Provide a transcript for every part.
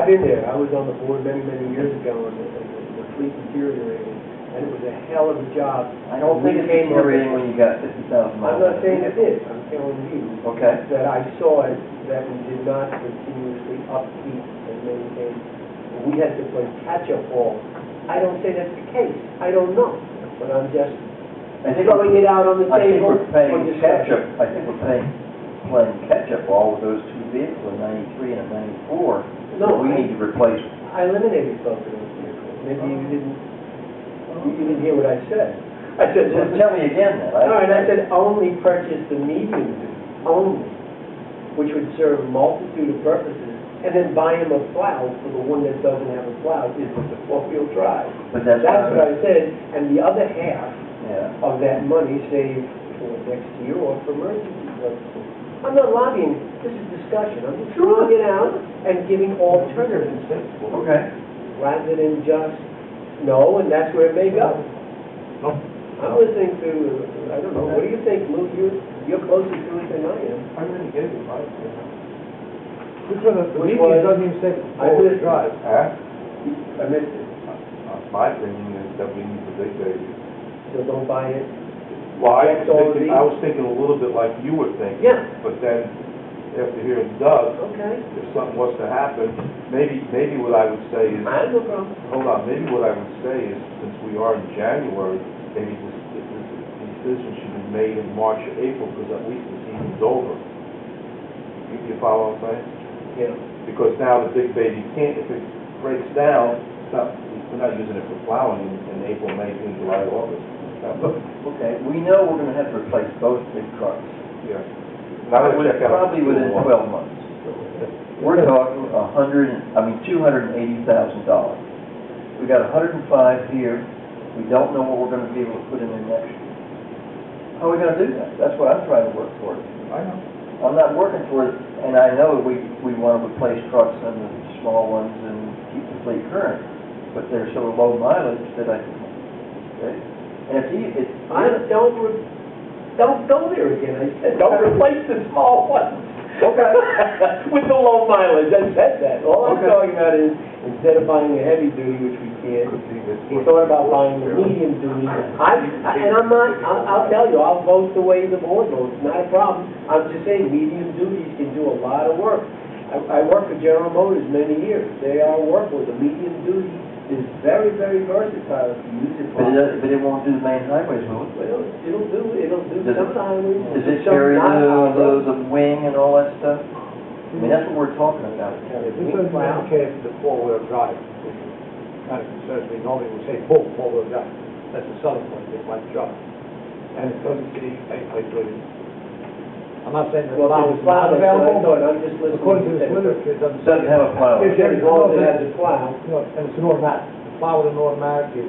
I've been there. I was on the board many, many years ago, and the fleet deteriorated, and it was a hell of a job. I don't think it's deteriorating when you got 50,000 miles. I'm not saying it did. I'm telling you that I saw it, that we did not continuously upkeep and maintain. We had to play catch-up ball. I don't say that's the case. I don't know, but I'm just throwing it out on the table. I think we're playing catch-up. I think we're playing catch-up ball with those two vehicles, a 93 and a 94. No, we need to replace them. I eliminated both of those vehicles. Maybe you didn't hear what I said. I said, well, tell me again then. All right, I said only purchase the medium duty, only, which would serve a multitude of purposes, and then buy him a plow for the one that doesn't have a plow, is the four-wheel drive. But that's what I said, and the other half of that money saved for next year or for emergency purposes. I'm not lobbying, this is discussion. I'm just throwing it out and giving alternatives. Okay. Rather than just no, and that's where it may go. I'm listening to, I don't know, what do you think, Lou? You're closer to it than I am. I'm going to give you advice. Which one? The median doesn't even say four-wheel drive. I missed it. My opinion is that we need the big baby. So don't buy it. Well, I was thinking a little bit like you were thinking. Yeah. But then, after hearing Doug, okay, if something was to happen, maybe what I would say is... I have no problem. Hold on. Maybe what I would say is, since we are in January, maybe these decisions should be made in March or April, because at least the season's over. You follow what I'm saying? Yeah. Because now the big baby can't, if it breaks down, we're not using it for plowing in April, May, June, July, August. Okay, we know we're going to have to replace both big trucks. Yeah. Probably within 12 months. We're talking $280,000. We got 105 here. We don't know what we're going to be able to put in there next year. How are we going to do that? That's what I'm trying to work toward. I know. I'm not working toward it, and I know we want to replace trucks and the small ones and keep the fleet current, but they're so low mileage that I think, okay. And don't go there again. I said don't replace the small ones. Okay. With the low mileage. I said that. All I'm talking about is instead of buying a heavy duty, which we can't, he thought about buying the medium duty. I'll tell you, I'll vote the way the board votes. Not a problem. I'm just saying medium duties can do a lot of work. I worked for General Motors many years. They are workable. The medium duty is very, very versatile if you use it. But it won't do the main highways, will it? Well, it'll do some highways. Does it carry the wing and all that stuff? I mean, that's what we're talking about. This is indicated for the four-wheel drive, which kind of concerns me. Normally we say full four-wheel drive. That's the selling point, it's like truck. And it doesn't see any place where it is. I'm not saying that the plow is not available, but according to this literature, it doesn't have a plow. It has a plow. And it's an automatic. The plow with an automatic is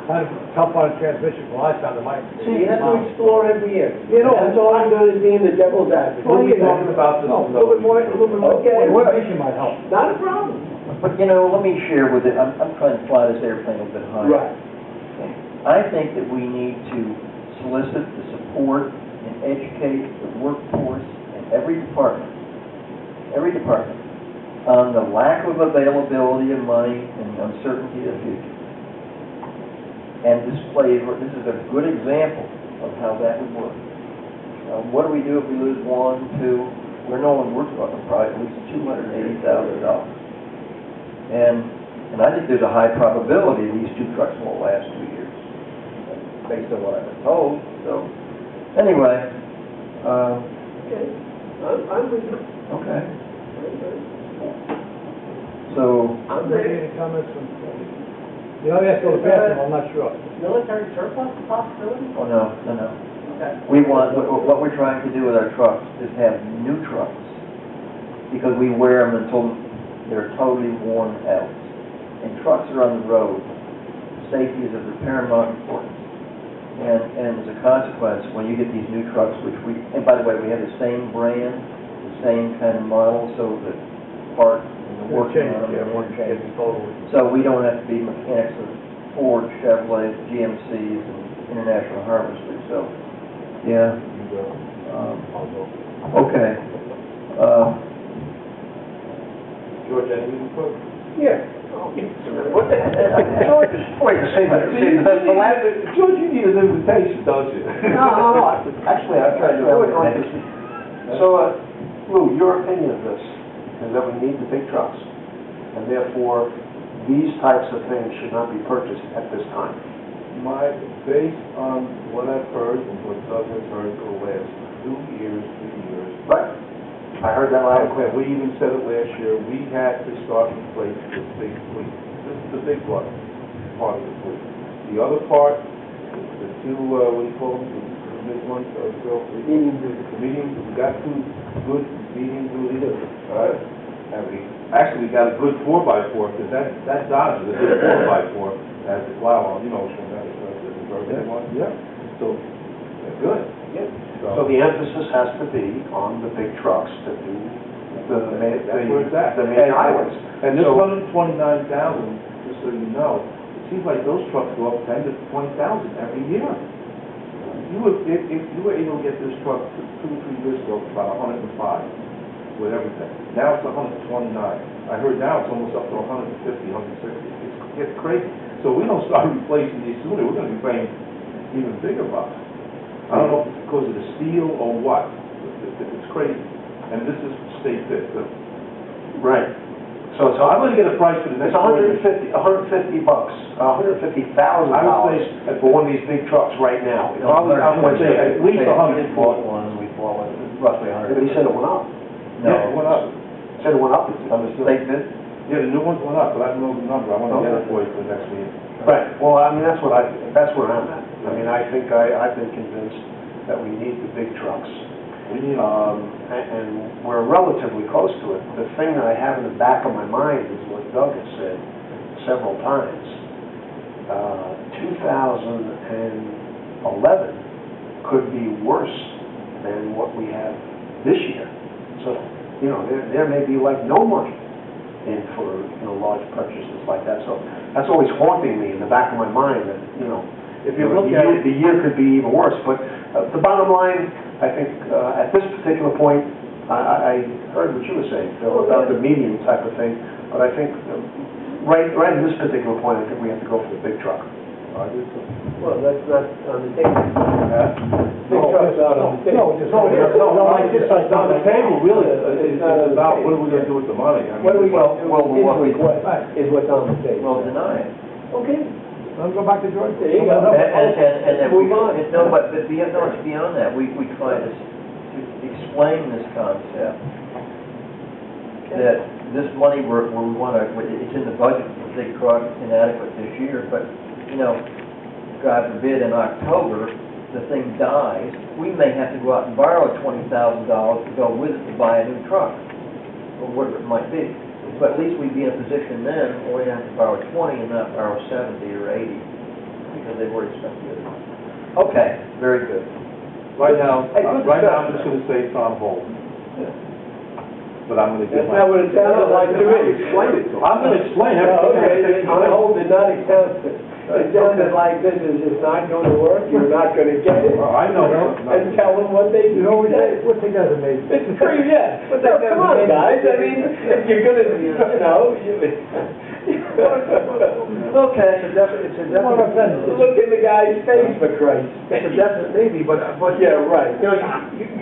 kind of tough on a transmission. Well, I found it might. See, you have to explore every year. You know, that's all I'm doing is being the devil's advocate. What are you talking about? A little bit more information might help. Not a problem. But, you know, let me share with it. I'm trying to fly this airplane a bit higher. Right. I think that we need to solicit the support and educate the workforce in every department, on the lack of availability of money and uncertainty of the future. And this is a good example of how that would work. What do we do if we lose one, two? We're talking probably at least $280,000. And I think there's a high probability these two trucks won't last 2 years, based on what I've been told. So, anyway. Okay. I'm with you. Okay. So. I'm ready. Any comments from? You know, yes, go to the bathroom. I'm not sure. Military surplus possibility? Oh no. Okay. We want what we're trying to do with our trucks is have new trucks because we wear them until they're totally worn out. And trucks are on the road. Safety is of the paramount importance. And as a consequence, when you get these new trucks, and by the way, we have the same brand, the same kind of model, so the part and the working on them won't change. So we don't have to be mechanics of Ford, Chevrolet, GMCs, and International Harvesters. So, yeah. Okay. George, any input? Yeah. What the, wait, say the last, George, you need an invitation, don't you? no, actually, I've tried to avoid it. So, Lou, your opinion of this is that we need the big trucks, and therefore, these types of things should not be purchased at this time. Based on what I've heard and what Doug has heard for the last 2 years, 3 years. Right. I heard that loud and clear. We even said it last year, we had to start replacing this big fleet. This is the big part of the fleet. The other part, the two, what do you call them, the big ones, the medium, we got 2 good medium duty. And we got a good 4x4, because that Dodge is a good 4x4, has the plow on, you know, from that, the one. Yeah. So, they're good. Yeah. So the emphasis has to be on the big trucks to do the main highways. And this 129,000, just so you know, it seems like those trucks go up 10 to 20,000 every year. If you were able to get this truck 2 or 3 years ago, about 105 with everything. Now it's 129. I heard now it's almost up to 150, 160. It's crazy. So we don't start replacing these sooner, we're going to be paying even bigger bucks. I don't know if it's because of the steel or what. It's crazy. And this is state bid. Right. So I'm going to get a price for the next. It's $150 bucks, $150,000 for one of these big trucks right now. I'm going to say at least 100. We bought one, roughly 100. But he said it went up. No. Yeah, it went up. He said it went up. State bid? Yeah, the new ones went up, but I don't know the number. I want to get it for you for the next meeting. Right. Well, I mean, that's where I'm at. I mean, I think I've been convinced that we need the big trucks. We need and we're relatively close to it. The thing that I have in the back of my mind is what Doug has said several times. 2011 could be worse than what we have this year. So, you know, there may be like no money in for, you know, large purchases like that. So that's always haunting me in the back of my mind that, you know, If you look at it, the year could be even worse. But the bottom line, I think, at this particular point, I heard what you were saying, Phil, about the medium type of thing. But I think, right at this particular point, I think we have to go for the big truck. Well, that's not on the table. Big truck's not on the table. It's on the table, really. It's about what are we going to do with the money? I mean, What are we going to do well, with what we- his request is what's on the table. Well, deny it. Okay. Let's go back to George. There you go. And then Move on. No, but it's beyond that. We try to explain this concept, that this money where we want to, it's in the budget for big trucks, inadequate this year, but, you know, God forbid in October, the thing dies, we may have to go out and borrow $20,000 to go with it to buy a new truck, or whatever it might be. But at least we'd be in a position then, where we have to borrow 20 and not borrow 70 or 80, because they've already spent the other. Okay, very good. Right now, I'm just going to say it's on hold. But I'm going to That's get not what it sounded like to me. Explain it to him. I'm going to explain Okay, everything. on hold did not sound, it sounded like this is just not going to work, you're not going to get it. I know. And tell them what they You know, said. what they does amazing. It's pretty, yeah. But come on, guys, I mean, if you're gonna, you know, Okay, it's a definite. Look in the guy's face, for Christ. It's a definite maybe, but Yeah, right. you know,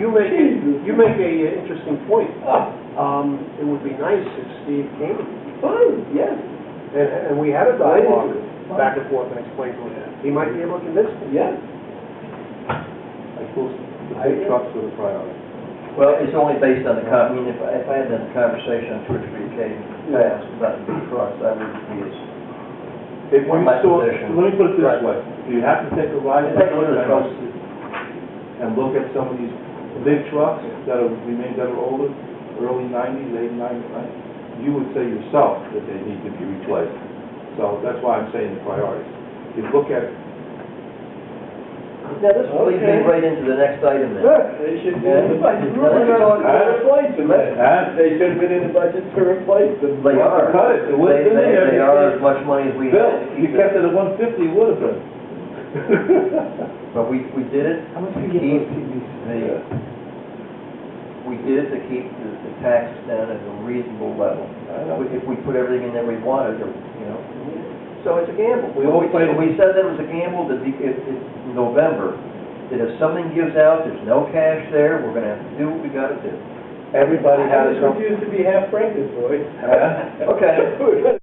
you make a interesting point. It would be nice if Steve came, Fine, yes, and we had a dialogue back and forth and explained to him. He might be able to convince me. yeah. I suppose the big trucks are the priority. Well, it's only based on the, I mean, if I had done a conversation on 2 or 3 occasions past about the big trucks, I would be as, If you my saw, position. let me put it this way, if you have to take a ride Take a look at the trucks. and look at some of these big trucks that are older, early 90s, late 90s, you would say yourself that they need to be replaced. So that's why I'm saying the priorities. If you look at, now this will lead me right into the next item then. Look, they should be in the budget. Now, let's talk- Replace them. They should have been in the budget to replace them. They are. cut it, it would have been there. They are as much money as we Bill, had to you keep kept it. it at 150, it would have been. But we did it. How much to do you get keep for TVs? the, we did it to keep the taxes down at a reasonable level. I know. If we put everything in there we wanted, or, you know, so it's a gamble. We all played it. We said that it was a gamble that in November, that if something gives out, there's no cash there, we're gonna have to do what we gotta do. Everybody I had just some. refuse to be half-pregnant, boy. Okay.